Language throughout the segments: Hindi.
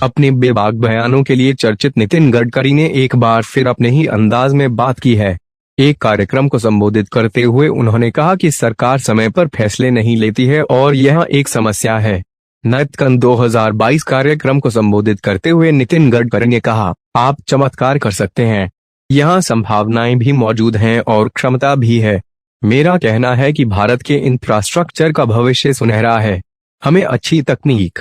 अपने बेबाक बयानों के लिए चर्चित नितिन गडकरी ने एक बार फिर अपने ही अंदाज में बात की है। एक कार्यक्रम को संबोधित करते हुए उन्होंने कहा कि सरकार समय पर फैसले नहीं लेती है और यह एक समस्या है। नयतकन 2022 कार्यक्रम को संबोधित करते हुए नितिन गडकरी ने कहा, आप चमत्कार कर सकते हैं, यहाँ संभावनाएं भी मौजूद हैं और क्षमता भी है। मेरा कहना है कि भारत के इंफ्रास्ट्रक्चर का भविष्य सुनहरा है। हमें अच्छी तकनीक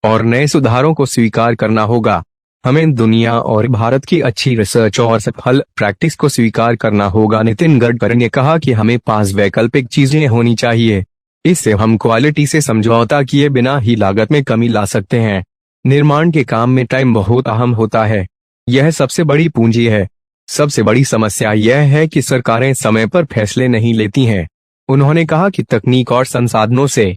और नए सुधारों को स्वीकार करना होगा। हमें दुनिया और भारत की अच्छी रिसर्च और सफल प्रैक्टिस को स्वीकार करना होगा। नितिन गडकरी ने कहा कि हमें पास वैकल्पिक चीजें होनी चाहिए। इससे हम क्वालिटी से समझौता किए बिना ही लागत में कमी ला सकते हैं। निर्माण के काम में टाइम बहुत अहम होता है। यह सबसे बड़ी पूंजी है। सबसे बड़ी समस्या यह है कि सरकारें समय पर फैसले नहीं लेती हैं। उन्होंने कहा कि तकनीक और संसाधनों से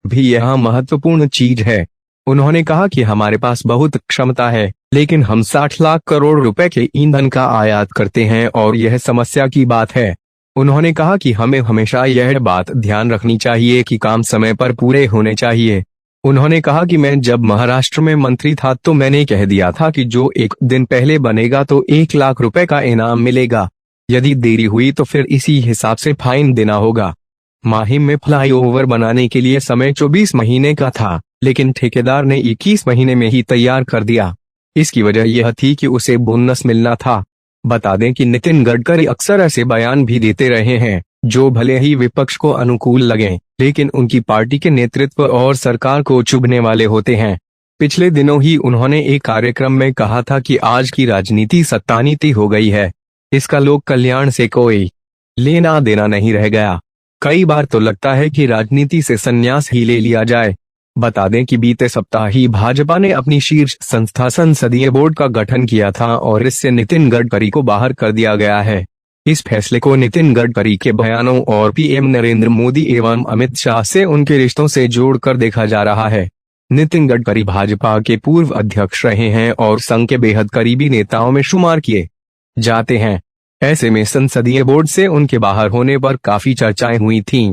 भी यह महत्वपूर्ण चीज है। उन्होंने कहा कि हमारे पास बहुत क्षमता है, लेकिन हम 60 लाख करोड़ रुपए के ईंधन का आयात करते हैं और यह समस्या की बात है। उन्होंने कहा कि हमें हमेशा यह बात ध्यान रखनी चाहिए कि काम समय पर पूरे होने चाहिए। उन्होंने कहा कि मैं जब महाराष्ट्र में मंत्री था तो मैंने कह दिया था कि जो एक दिन पहले बनेगा तो 1 लाख रुपए का इनाम मिलेगा। यदि देरी हुई तो फिर इसी हिसाब से फाइन देना होगा। माहिम में फ्लाईओवर बनाने के लिए समय 24 महीने का था, लेकिन ठेकेदार ने 21 महीने में ही तैयार कर दिया। इसकी वजह यह थी कि उसे बोनस मिलना था। बता दें कि नितिन गडकरी अक्सर ऐसे बयान भी देते रहे हैं जो भले ही विपक्ष को अनुकूल लगें, लेकिन उनकी पार्टी के नेतृत्व और सरकार को चुभने वाले होते हैं। पिछले दिनों ही उन्होंने एक कार्यक्रम में कहा था कि आज की राजनीति सत्तानीति हो गई है। इसका लोक कल्याण से कोई लेना देना नहीं रह गया। कई बार तो लगता है कि राजनीति से संन्यास ही ले लिया जाए। बता दें कि बीते सप्ताह ही भाजपा ने अपनी शीर्ष संस्था संसदीय बोर्ड का गठन किया था और इससे नितिन गडकरी को बाहर कर दिया गया है। इस फैसले को नितिन गडकरी के बयानों और पीएम नरेंद्र मोदी एवं अमित शाह से उनके रिश्तों से जोड़कर देखा जा रहा है। नितिन गडकरी भाजपा के पूर्व अध्यक्ष रहे हैं और संघ के बेहद करीबी नेताओं में शुमार किए जाते हैं। ऐसे में संसदीय बोर्ड से उनके बाहर होने पर काफी चर्चाएं हुई थीं।